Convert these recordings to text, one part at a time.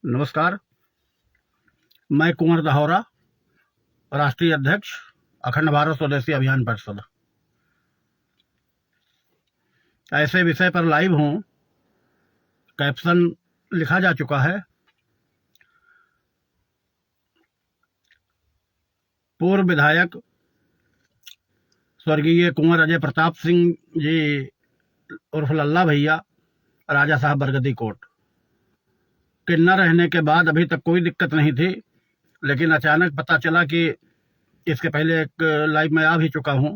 नमस्कार। मैं कुंवर दाहौरा, राष्ट्रीय अध्यक्ष अखंड भारत स्वदेशी अभियान परिषद। ऐसे विषय पर लाइव हूं। कैप्शन लिखा जा चुका है। पूर्व विधायक स्वर्गीय कुंवर अजय प्रताप सिंह जी उर्फ लल्ला भैया, राजा साहब बरगदी कोट के न रहने के बाद अभी तक कोई दिक्कत नहीं थी, लेकिन अचानक पता चला कि इसके पहले एक लाइव में आ भी चुका हूं।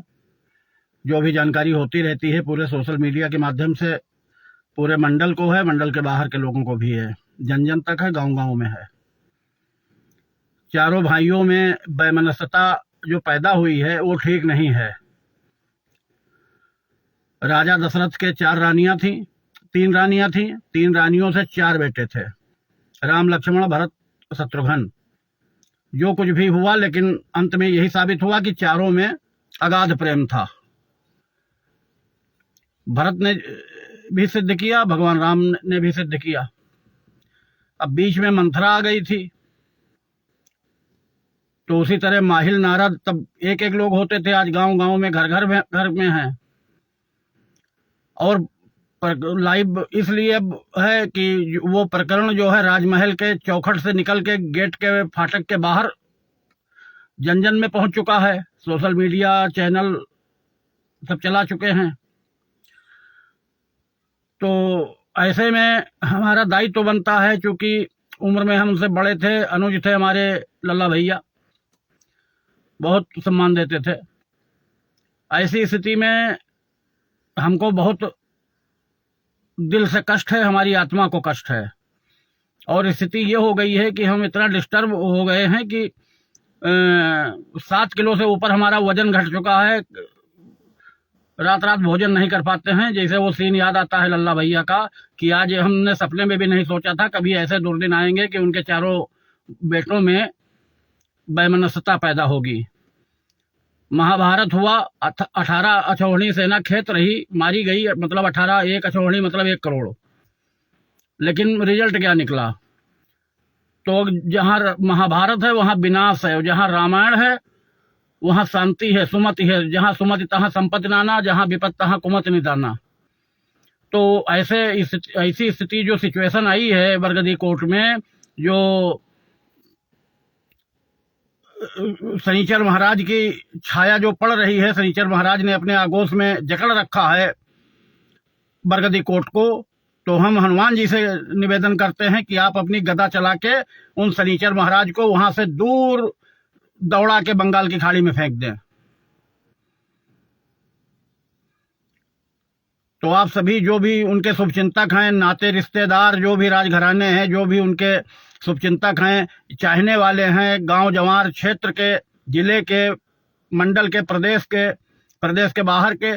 जो भी जानकारी होती रहती है पूरे सोशल मीडिया के माध्यम से पूरे मंडल को है, मंडल के बाहर के लोगों को भी है, जन जन तक है, गांव गांव में है। चारों भाइयों में वैमनस्यता जो पैदा हुई है वो ठीक नहीं है। राजा दशरथ के 4 रानियां थी, 3 रानियां थी, 3 रानियों से 4 बेटे थे, राम लक्ष्मण भरत शत्रुघ्न। जो कुछ भी हुआ, लेकिन अंत में यही साबित हुआ कि चारों में अगाध प्रेम था। भरत ने भी सिद्ध किया, भगवान राम ने भी सिद्ध किया। अब बीच में मंथरा आ गई थी, तो उसी तरह माहिल नारद, तब एक एक लोग होते थे, आज गांव गांव में, घर घर में हैं। और लाइव इसलिए है कि वो प्रकरण जो है राजमहल के चौखट से निकल के गेट के फाटक के बाहर जन जन में पहुंच चुका है। सोशल मीडिया चैनल सब चला चुके हैं। तो ऐसे में हमारा दायित्व तो बनता है, चूंकि उम्र में हमसे बड़े थे, अनुज थे हमारे लल्ला भैया, बहुत सम्मान देते थे। ऐसी स्थिति में हमको बहुत दिल से कष्ट है, हमारी आत्मा को कष्ट है। और स्थिति ये हो गई है कि हम इतना डिस्टर्ब हो गए हैं कि 7 किलो से ऊपर हमारा वजन घट चुका है। रात रात भोजन नहीं कर पाते हैं। जैसे वो सीन याद आता है लल्ला भैया का कि आज हमने सपने में भी नहीं सोचा था कभी ऐसे दुर्दिन आएंगे कि उनके चारों बेटों में वैमनस्यता पैदा होगी। महाभारत हुआ, 18 अछोहनी सेना खेत रही, मारी गई, मतलब 18, 1 अछोहनी मतलब 1 करोड़। लेकिन रिजल्ट क्या निकला? तो जहां महाभारत है वहां विनाश है, जहां रामायण है वहां शांति है, सुमति है। जहां सुमति तहां संपत्ति नाना, जहां विपत्ति तहां कुमति निदाना। तो ऐसी स्थिति जो सिचुएशन आई है बरगदी कोर्ट में, जो शनिचर महाराज की छाया जो पड़ रही है, शनिचर महाराज ने अपने आगोश में जकड़ रखा है बरगदी कोर्ट को। तो हम हनुमान जी से निवेदन करते हैं कि आप अपनी गदा चला के उन शनिचर महाराज को वहां से दूर दौड़ा के बंगाल की खाड़ी में फेंक दें। तो आप सभी जो भी उनके शुभचिंतक हैं, नाते रिश्तेदार, जो भी राजघराने हैं, जो भी उनके शुभचिंतक हैं, चाहने वाले हैं, गांव जवार क्षेत्र के, जिले के, मंडल के, प्रदेश के बाहर के,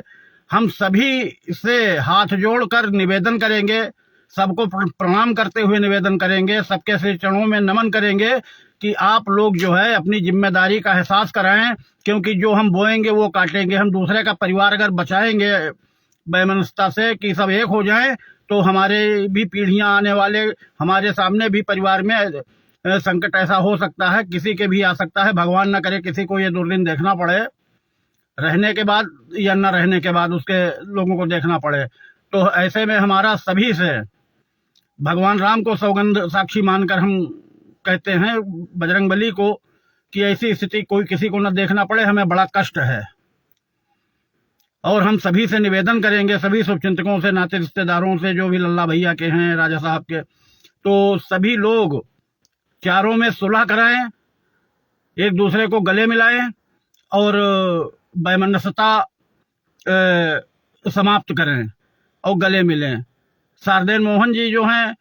हम सभी से हाथ जोड़कर निवेदन करेंगे, सबको प्रणाम करते हुए निवेदन करेंगे, सबके श्री चरणों में नमन करेंगे कि आप लोग जो है अपनी जिम्मेदारी का एहसास कराएं। क्योंकि जो हम बोएंगे वो काटेंगे। हम दूसरे का परिवार अगर बचाएंगे वैमनस्यता से कि सब एक हो जाएं, तो हमारे भी पीढ़ियां आने वाले, हमारे सामने भी परिवार में संकट ऐसा हो सकता है, किसी के भी आ सकता है। भगवान न करे किसी को ये दुर्दिन देखना पड़े, रहने के बाद या न रहने के बाद उसके लोगों को देखना पड़े। तो ऐसे में हमारा सभी से भगवान राम को सौगंध साक्षी मानकर हम कहते हैं, बजरंगबली को, कि ऐसी स्थिति कोई किसी को न देखना पड़े। हमें बड़ा कष्ट है और हम सभी से निवेदन करेंगे, सभी शुभचिंतकों से, नाते रिश्तेदारों से, जो भी लल्ला भैया के हैं, राजा साहब के, तो सभी लोग चारों में सुलह कराएं, एक दूसरे को गले मिलाएं और वैमनस्यता समाप्त करें और गले मिलें। शारदेन मोहन जी जो हैं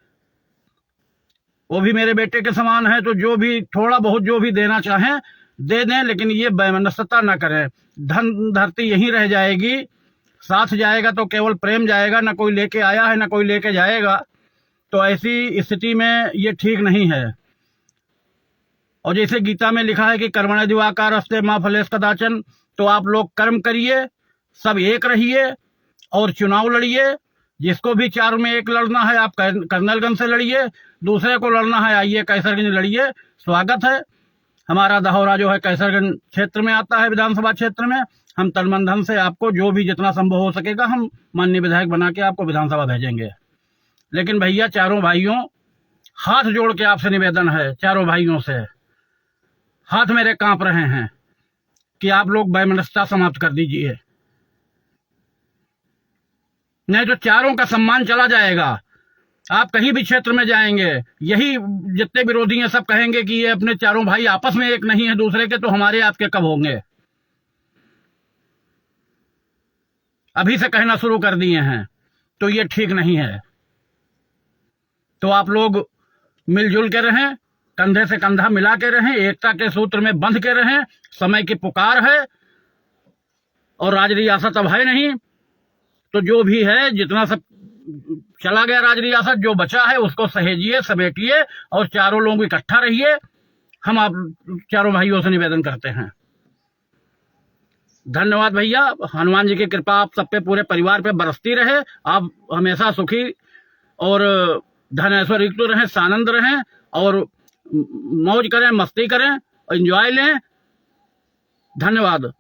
वो भी मेरे बेटे के समान है, तो जो भी थोड़ा बहुत जो भी देना चाहें दे दें, लेकिन ये वैमनस्यता न करें। धन धरती यहीं रह जाएगी, साथ जाएगा तो केवल प्रेम जाएगा, न कोई लेके आया है न कोई लेके जाएगा। तो ऐसी स्थिति में ये ठीक नहीं है। और जैसे गीता में लिखा है कि कर्मण्य दिवाकारस्ते मां फलेश कदाचन, तो आप लोग कर्म करिए, सब एक रहिए और चुनाव लड़िए। जिसको भी 4 में 1 लड़ना है आप कर्नलगंज से लड़िए, दूसरे को लड़ना है, आइए कैसरगंज लड़िए, स्वागत है। हमारा दहोरा जो है कैसरगंज क्षेत्र में आता है, विधानसभा क्षेत्र में। हम तन मन धन से आपको जो भी जितना संभव हो सकेगा हम माननीय विधायक बना के आपको विधानसभा भेजेंगे। लेकिन भैया चारों भाइयों, हाथ जोड़ के आपसे निवेदन है, चारों भाइयों से, हाथ मेरे कांप रहे हैं कि आप लोग वैमनस्यता समाप्त कर दीजिए, नहीं तो चारों का सम्मान चला जाएगा। आप कहीं भी क्षेत्र में जाएंगे, यही जितने विरोधी हैं सब कहेंगे कि ये अपने चारों भाई आपस में एक नहीं है दूसरे के, तो हमारे आपके कब होंगे। अभी से कहना शुरू कर दिए हैं, तो ये ठीक नहीं है। तो आप लोग मिलजुल के रहें, कंधे से कंधा मिला के रहें, एकता के सूत्र में बंध के रहें। समय की पुकार है और राज रियासत अब है नहीं, तो जो भी है, जितना सब चला गया राज रियासत, जो बचा है उसको सहेजिए, समेटिए और चारों लोग इकट्ठा रहिए। हम आप चारों भाइयों से निवेदन करते हैं। धन्यवाद भैया। हनुमान जी की कृपा आप सब पे, पूरे परिवार पे बरसती रहे। आप हमेशा सुखी और धन ऐश्वर्य युक्त रहें, सानंद रहें और मौज करें, मस्ती करें, एंजॉय लें। धन्यवाद।